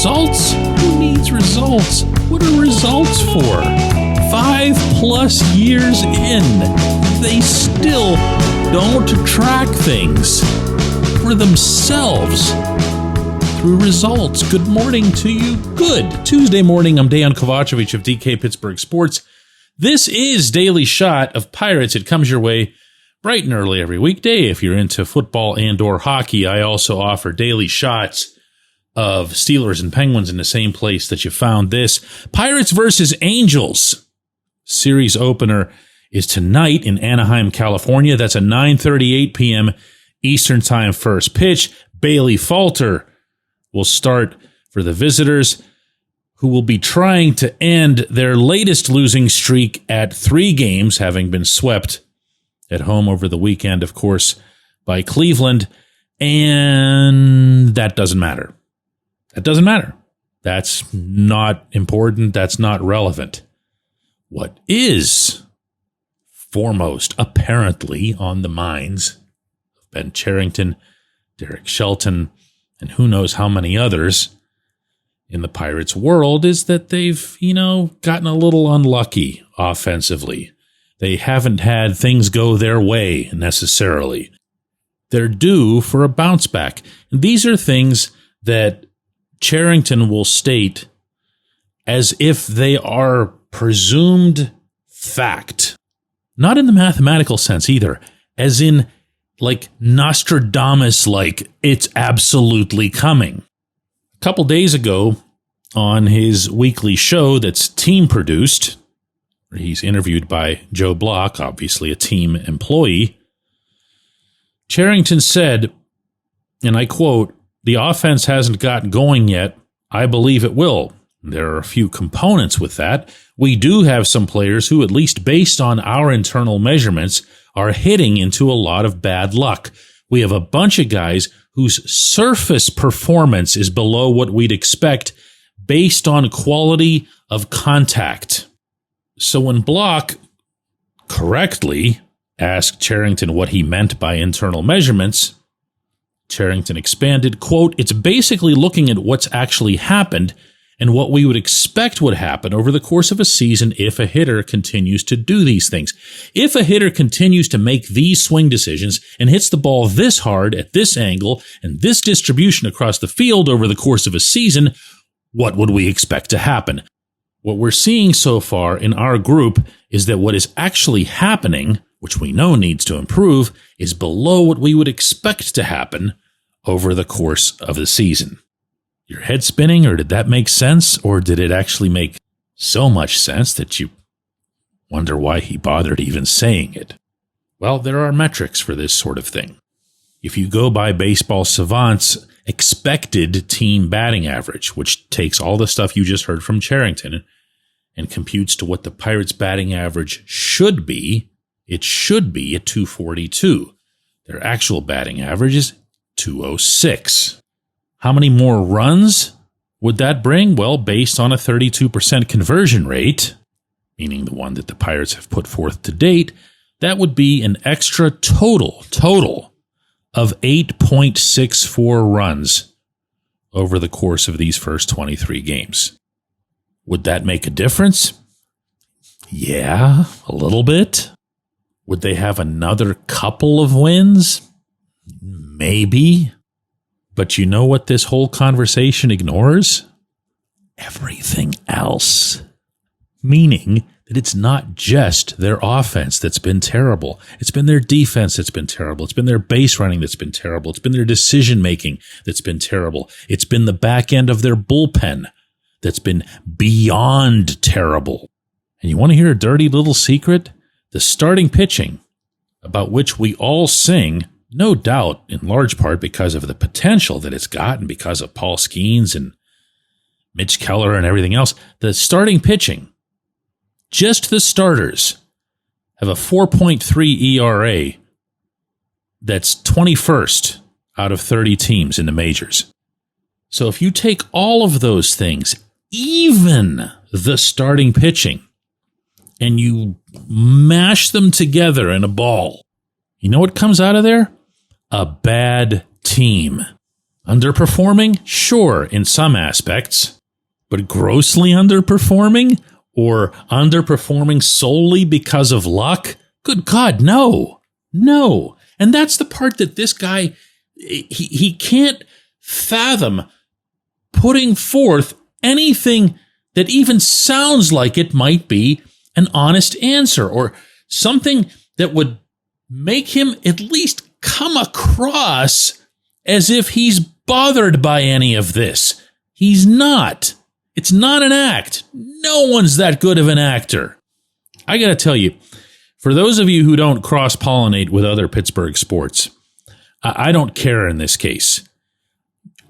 Results? Who needs results? What are results for? 5+ years in, they still don't track things for themselves through results. Good morning to you. Good Tuesday morning. I'm Dejan Kovacevic of DK Pittsburgh Sports. This is Daily Shot of Pirates. It comes your way bright and early every weekday. If you're into football and or hockey, I also offer daily shots of Steelers and Penguins in the same place that you found this. Pirates versus Angels. Series opener is tonight in Anaheim, California. That's a 9:38 p.m. Eastern Time first pitch. Bailey Falter will start for the visitors, who will be trying to end their latest losing streak at 3 games, having been swept at home over the weekend, of course, by Cleveland. And that doesn't matter. That doesn't matter. That's not important. That's not relevant. What is foremost, apparently, on the minds of Ben Cherington, Derek Shelton, and who knows how many others in the Pirates world is that they've, gotten a little unlucky offensively. They haven't had things go their way necessarily. They're due for a bounce back. And these are things that Cherington will state as if they are presumed fact. Not in the mathematical sense either, as in like Nostradamus, like it's absolutely coming. A couple days ago on his weekly show that's team produced, where he's interviewed by Joe Block, obviously a team employee, Cherington said, and I quote, "The offense hasn't gotten going yet. I believe it will. There are a few components with that. We do have some players who, at least based on our internal measurements, are hitting into a lot of bad luck. We have a bunch of guys whose surface performance is below what we'd expect based on quality of contact." So when Block correctly asked Cherington what he meant by internal measurements, Cherington expanded, quote, "It's basically looking at what's actually happened and what we would expect would happen over the course of a season if a hitter continues to do these things. If a hitter continues to make these swing decisions and hits the ball this hard at this angle and this distribution across the field over the course of a season, what would we expect to happen? What we're seeing so far in our group is that what is actually happening, which we know needs to improve, is below what we would expect to happen over the course of the season." Your head spinning, or did that make sense? Or did it actually make so much sense that you wonder why he bothered even saying it? Well, there are metrics for this sort of thing. If you go by Baseball Savant's expected team batting average, which takes all the stuff you just heard from Cherington and computes to what the Pirates' batting average should be, it should be at 242. Their actual batting average is 206. How many more runs would that bring? Well, based on a 32% conversion rate, meaning the one that the Pirates have put forth to date, that would be an extra total of 8.64 runs over the course of these first 23 games. Would that make a difference? Yeah, a little bit. Would they have another couple of wins? Maybe. But you know what this whole conversation ignores? Everything else. Meaning that it's not just their offense that's been terrible. It's been their defense that's been terrible. It's been their base running that's been terrible. It's been their decision-making that's been terrible. It's been the back end of their bullpen that's been beyond terrible. And you want to hear a dirty little secret? The starting pitching, about which we all sing, no doubt, in large part because of the potential that it's got and because of Paul Skeens and Mitch Keller and everything else. The starting pitching, just the starters, have a 4.3 ERA that's 21st out of 30 teams in the majors. So if you take all of those things, even the starting pitching, and you mash them together in a ball, you know what comes out of there? A bad team. Underperforming? Sure, in some aspects. But grossly underperforming? Or underperforming solely because of luck? Good God, no. No. And that's the part that this guy, he can't fathom putting forth anything that even sounds like it might be an honest answer or something that would make him at least come across as if he's bothered by any of this. He's not. It's not an act. No one's that good of an actor. I got to tell you, for those of you who don't cross-pollinate with other Pittsburgh sports, I don't care in this case.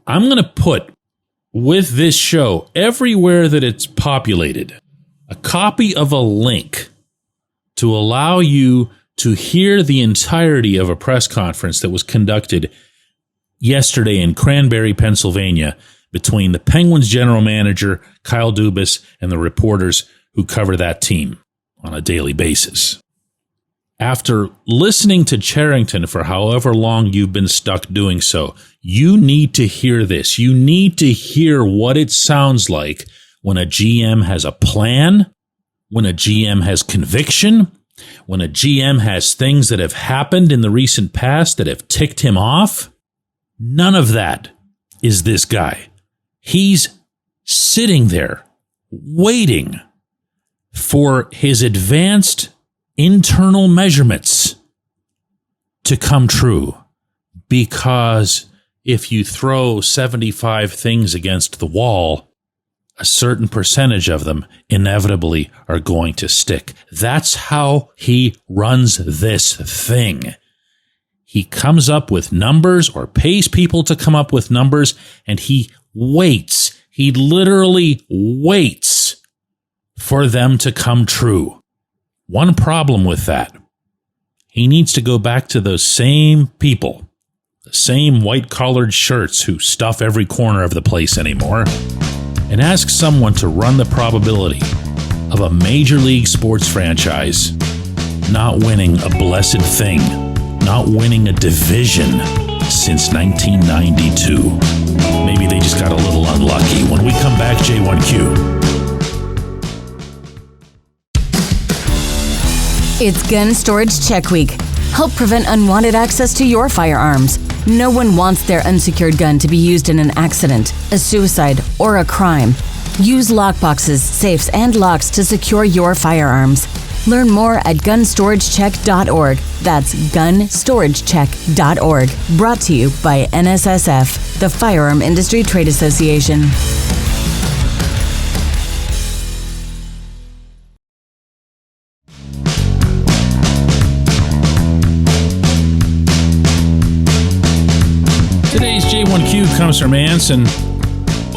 I'm going to put, with this show, everywhere that it's populated, a copy of a link to allow you to hear the entirety of a press conference that was conducted yesterday in Cranberry, Pennsylvania, between the Penguins general manager, Kyle Dubas, and the reporters who cover that team on a daily basis. After listening to Cherington for however long you've been stuck doing so, you need to hear this. You need to hear what it sounds like when a GM has a plan, when a GM has conviction, when a GM has things that have happened in the recent past that have ticked him off. None of that is this guy. He's sitting there waiting for his advanced internal measurements to come true. Because if you throw 75 things against the wall, a certain percentage of them inevitably are going to stick. That's how he runs this thing. He comes up with numbers or pays people to come up with numbers, and he waits. He literally waits for them to come true. One problem with that, he needs to go back to those same people, the same white-collared shirts who stuff every corner of the place anymore, and ask someone to run the probability of a major league sports franchise not winning a blessed thing, not winning a division since 1992. Maybe they just got a little unlucky. When we come back, J1Q. It's Gun Storage Check Week. Help prevent unwanted access to your firearms. No one wants their unsecured gun to be used in an accident, a suicide, or a crime. Use lockboxes, safes, and locks to secure your firearms. Learn more at gunstoragecheck.org. That's gunstoragecheck.org. Brought to you by NSSF, the Firearm Industry Trade Association. Today's J1Q comes from Anson.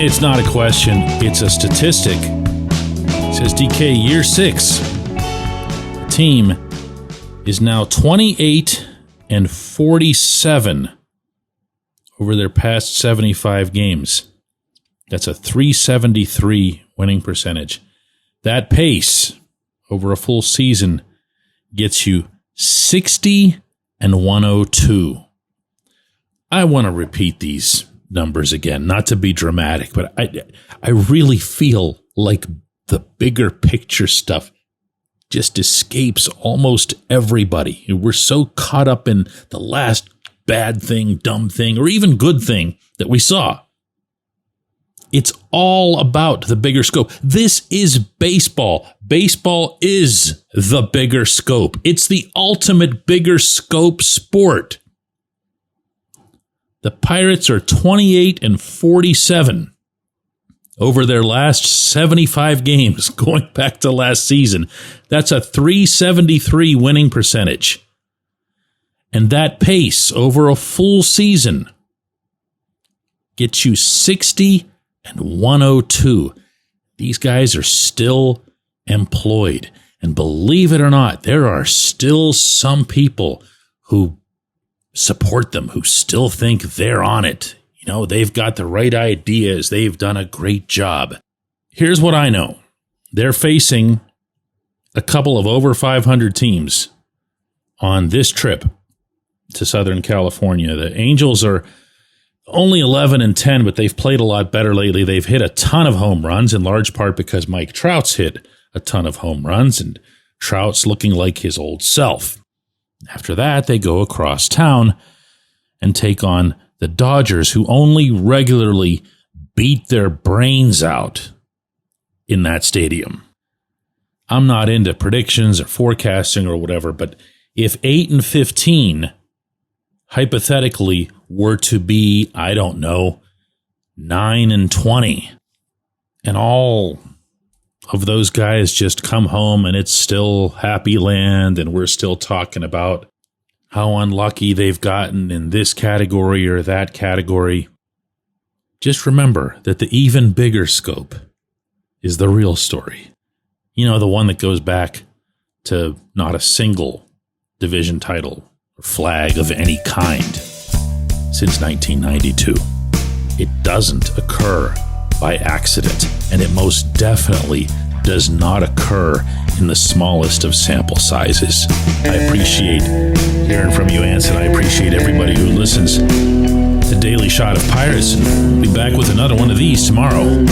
It's not a question, it's a statistic. It says DK year 6. The team is now 28-47 over their past 75 games. That's a .373 winning percentage. That pace over a full season gets you 60-102. I want to repeat these numbers again, not to be dramatic, but I really feel like the bigger picture stuff just escapes almost everybody. We're so caught up in the last bad thing, dumb thing, or even good thing that we saw. It's all about the bigger scope. This is baseball. Baseball is the bigger scope. It's the ultimate bigger scope sport. The Pirates are 28-47 over their last 75 games, going back to last season. That's a .373 winning percentage. And that pace over a full season gets you 60-102. These guys are still employed. And believe it or not, there are still some people who support them, who still think they're on it. You know, they've got the right ideas. They've done a great job. Here's what I know. They're facing a couple of over 500 teams on this trip to Southern California. The Angels are only 11-10, but they've played a lot better lately. They've hit a ton of home runs, in large part because Mike Trout's hit a ton of home runs, and Trout's looking like his old self. After that, they go across town and take on the Dodgers, who only regularly beat their brains out in that stadium. I'm not into predictions or forecasting or whatever, but if 8-15 hypothetically were to be, I don't know, 9-20, and all of those guys just come home and it's still happy land and we're still talking about how unlucky they've gotten in this category or that category, just remember that the even bigger scope is the real story. You know, the one that goes back to not a single division title or flag of any kind since 1992. It doesn't occur by accident, and it most definitely does not occur in the smallest of sample sizes. I appreciate hearing from you, Anson. I appreciate everybody who listens to Daily Shot of Pirates, and we'll be back with another one of these tomorrow.